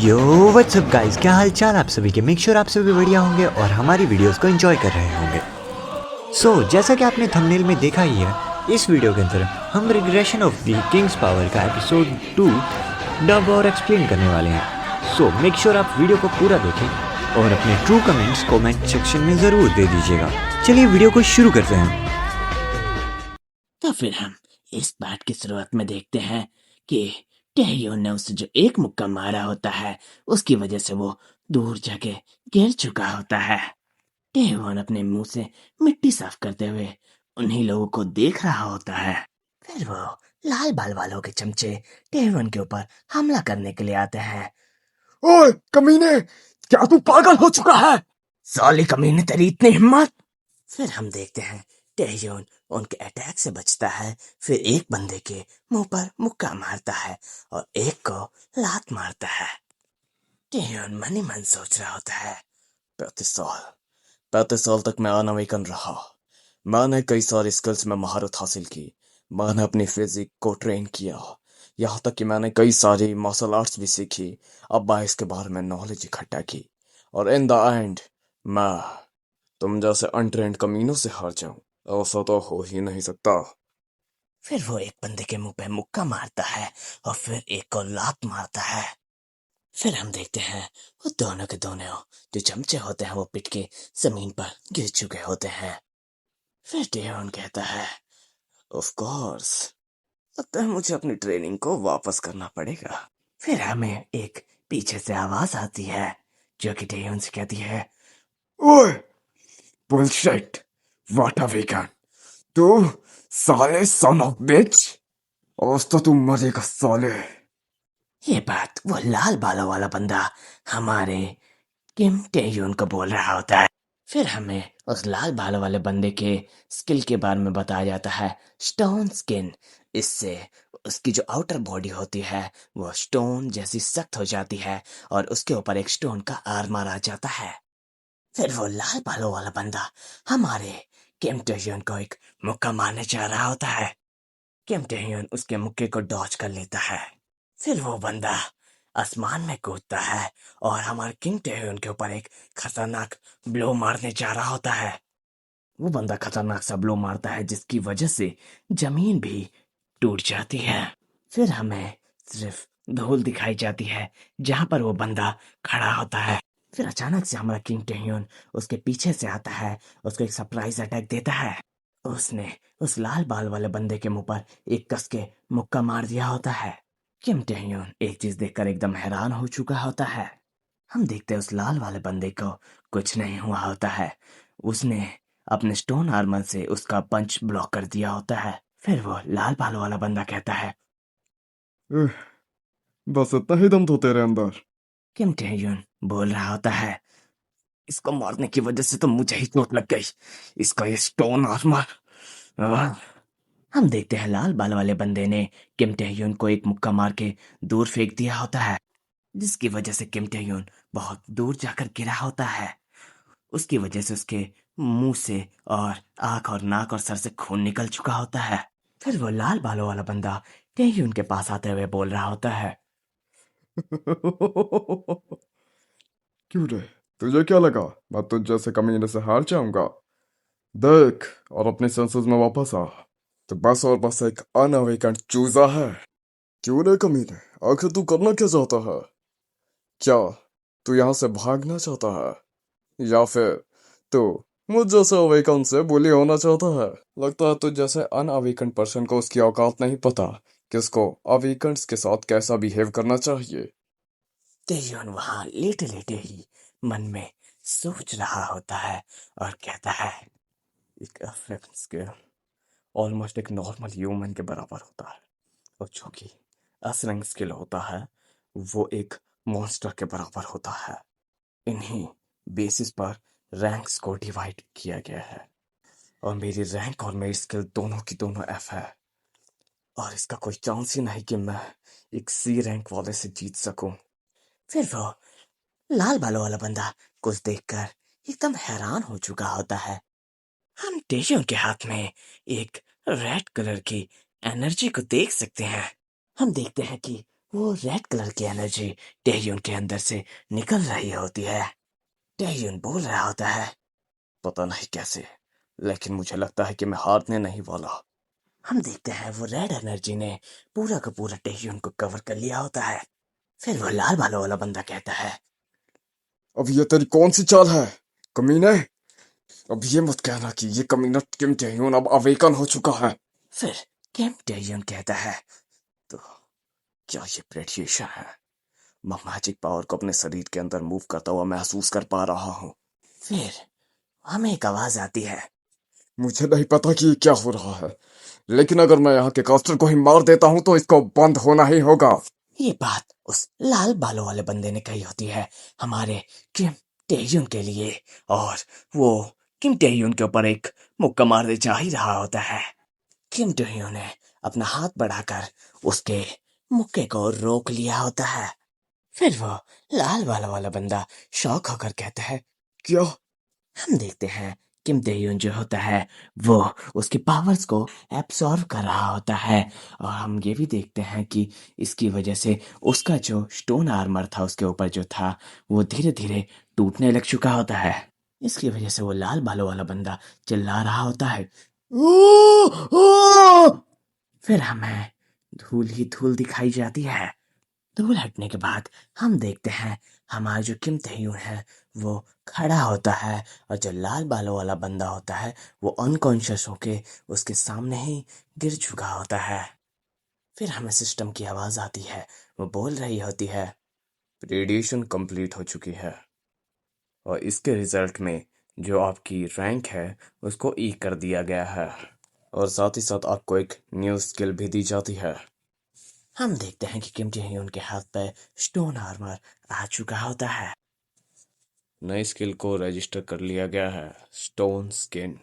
Yo what's up guys, क्या हाल चाल आप सभी के। मेक श्योर आप सभी बढ़िया होंगे और हमारी वीडियोस को एंजॉय कर रहे होंगे। जैसा कि आपने थंबनेल में देखा ही है, इस वीडियो के अंदर हम regression of the Kings power का एपिसोड 2 डब और एक्सप्लेन करने वाले हैं। मेक श्योर आप वीडियो को पूरा देखें और अपने ट्रू कमेंट्स कमेंट सेक्शन में ज़रूर दे दीजिएगा। चलिए वीडियो को शुरू करते हैं। तो फिर हम इस बात की शुरुआत में देखते हैं कि टेरियोन ने उसे जो एक मुक्का मारा होता है उसकी वजह से वो दूर जाके गिर चुका होता है। टेरियोन अपने मुंह से मिट्टी साफ करते हुए उन्हीं लोगों को देख रहा होता है। फिर वो लाल बाल वालों के चमचे टेरियोन के ऊपर हमला करने के लिए आते हैं। ओए कमीने, क्या तू पागल हो चुका है? साली कमीने, तेरी इतनी हिम्मत! फिर हम देखते हैं टेरियोन उनके अटैक से बचता है। फिर एक बंदे के मुंह पर मुक्का मारता है और एक को लात मारता है। टेरियोन मन ही मन सोच रहा होता है, 35 साल तक मैं अनअवेकन रहा। मैंने कई सारी स्किल्स में महारत हासिल की। मैंने अपनी फिजिक को ट्रेन किया, यहाँ तक कि मैंने कई सारी मार्शल आर्ट्स भी सीखी। अब मैं इसके बारे में नॉलेज इकट्ठा की और इन द एंड मैं तुम जैसे अनट्रेंड कमीनों से हार जाऊं, ऐसा तो हो ही नहीं सकता। फिर वो एक बंदे के मुंह पे मुक्का मारता है और फिर एक को लात मारता है। फिर हम देखते हैं वो दोनों के दोनों जो चमचे होते हैं वो पिट के जमीन पर गिर चुके होते हैं। फिर टेरोन कहता है, ऑफ कोर्स, लगता है मुझे अपनी ट्रेनिंग को वापस करना पड़ेगा। फिर हमें एक पीछे से आवाज आती है जो कि टेरोन से कहती है, ओए बुलशिट, व्हाट अ वीकेंड। तू साले सन ऑफ बिच, आज तो तू मरेगा साले। ये बात वो लाल बालों वाला बंदा हमारे किम टेयून को बोल रहा होता है। फिर हमें उस लाल बालों वाले बंदे के स्किल के बारे में बताया जाता है, स्टोन स्किन। इससे उसकी जो आउटर बॉडी होती है वो स्टोन जैसी सख्त हो जाती है और उसके ऊपर एक स्टोन का आर्मर आ जाता है। फिर वो लाल बालों वाला बंदा हमारे किम टेयून को एक मुक्का मारने जा रहा होता है। किम टेयून उसके मुक्के को डॉज कर लेता है। फिर वो बंदा आसमान में कूदता है और हमारे किंग टेह्यून के ऊपर एक खतरनाक ब्लो मारने जा रहा होता है। वो बंदा खतरनाक सा ब्लो मारता है जिसकी वजह से जमीन भी टूट जाती है। फिर हमें सिर्फ धूल दिखाई जाती है जहां पर वो बंदा खड़ा होता है। फिर अचानक से हमारा किंग टेह्यून उसके पीछे से आता है, उसको एक सरप्राइज अटैक देता है। उसने उस लाल बाल वाले बंदे के मुंह पर एक कस के मुक्का मार दिया होता है। किम टेह्यून एक चीज देखकर एकदम हैरान हो चुका होता है। हम देखते हैं उस लाल वाले बंदे को कुछ नहीं हुआ होता है। उसने अपने स्टोन आर्मर से उसका पंच ब्लॉक कर दिया होता है। फिर वो लाल बालों वाला बंदा कहता है, उह, बस इतना ही दम तो तेरे अंदर। किम टेह्यून बोल रहा होता है, इसको मारने की वजह से तो मुझे ही चोट लग गई, इसका ये स्टोन आर्मर। हम देखते हैं लाल बाल वाले बंदे ने किम टेह्यून को एक मुक्का मार के दूर फेंक दिया होता है, जिसकी वजह से किम टेह्यून बहुत दूर जाकर गिरा होता है। उसकी वजह से उसके मुंह से और आंख और नाक और सर से खून निकल चुका होता है। फिर वो लाल बालों वाला बंदा टेह्यून के पास आते हुए बोल रहा होता है, क्यों रे, तुझे क्या लगा मैं तुझ जैसे कमीने से हार जाऊंगा? देख और अपने सेंसेस में वापस आ। तो बस और बस एक अनअवेकन चूजा है। क्यों रे कमीने, आखिर तू करना क्या चाहता है? क्या तू यहाँ से भागना चाहता है, या फिर तू मुझ जैसे अवेकन से बुली होना चाहता है? लगता है तुझ जैसे अनअवेकन पर्सन को उसकी औकात नहीं पता कि उसको अवेकन्स के साथ कैसा बिहेव करना चाहिए। टेह्यून वहां लेटे लेटे ही मन में सोच रहा होता है और कहता है, एक अफ्रीकन स्किल ऑलमोस्ट एक नॉर्मल ह्यूमन के बराबर होता है और जो कि असरंग स्किल होता है वो एक मॉन्स्टर के बराबर होता है। इन्हीं बेसिस पर रैंक्स को डिवाइड किया गया है और मेरी रैंक और मेरी स्किल दोनों की दोनों एफ है और इसका कोई चांस ही नहीं कि मैं एक सी रैंक वाले से जीत सकूं। फिर वो लाल बालों वाला बंदा कुछ देखकर एकदम हैरान हो चुका होता है। हम टेशियों के हाथ में एक रेड कलर की एनर्जी को देख सकते हैं। हम देखते हैं कि वो रेड कलर की एनर्जी टेह्यून के अंदर से निकल रही होती है। टेह्यून बोल रहा होता है, पता नहीं कैसे, लेकिन मुझे लगता है कि मैं हारने नहीं वाला। हम देखते हैं वो रेड एनर्जी ने पूरा का पूरा टेह्यून को कवर कर लिया होता है। फिर वो लाल बालों वाला बंदा कहता है, अब ये तेरी कौन सी चाल है कमीने? अब ये मत कहना कि ये कमीना किम टेह्यून अब अवेकन हो चुका है। फिर किम टेह्यून कहता है, तो क्या ये प्रेडिएशन है? मैं मैजिक पावर को अपने शरीर के अंदर मूव करता हुआ महसूस कर पा रहा हूँ। फिर हमें एक आवाज आती है, मुझे नहीं पता कि ये क्या हो रहा है, लेकिन अगर मैं यहाँ के कास्टर को ही मार देता हूँ तो इसको बंद होना ही होगा। ये बात उस लाल बालों वाले बंदे ने कही होती है हमारे किम टेह्यून के लिए, और वो किम टेह्यून के ऊपर एक मुक्का मारने जा ही रहा होता है। किम टेह्यून ने अपना हाथ बढ़ाकर उसके मुक्के को रोक लिया होता है। फिर वो लाल बालों वाला बंदा शॉक होकर कहता है, क्या? हम देखते हैं किम तेयून जो होता है वो उसकी पावर्स को एब्सॉर्ब कर रहा होता है, और हम ये भी देखते हैं कि इसकी वजह से उसका जो स्टोन आर्मर था उसके ऊपर जो था वो धीरे धीरे टूटने लग चुका होता है। इसकी वजह से वो लाल बालों वाला बंदा चिल्ला रहा होता है, "ओ! ओ!" फिर हमें धूल ही धूल दिखाई जाती है। धूल हटने के बाद हम देखते हैं हमारा जो किम तेयून है वो खड़ा होता है, और जो लाल बालों वाला बंदा होता है वो अनकॉन्शियस होके उसके सामने ही गिर चुका होता है। फिर हमें सिस्टम की आवाज आती है, वो बोल रही होती है, प्रेडिएशन कंप्लीट हो चुकी है और इसके रिजल्ट में जो आपकी रैंक है उसको ई कर दिया गया है, और साथ ही साथ आपको एक न्यू स्किल भी दी जाती है। हम देखते हैं कि किम तेयून के हाथ पे स्टोन आर्मर आ चुका होता है। नई स्किल को रजिस्टर कर लिया गया है, स्टोन स्किन।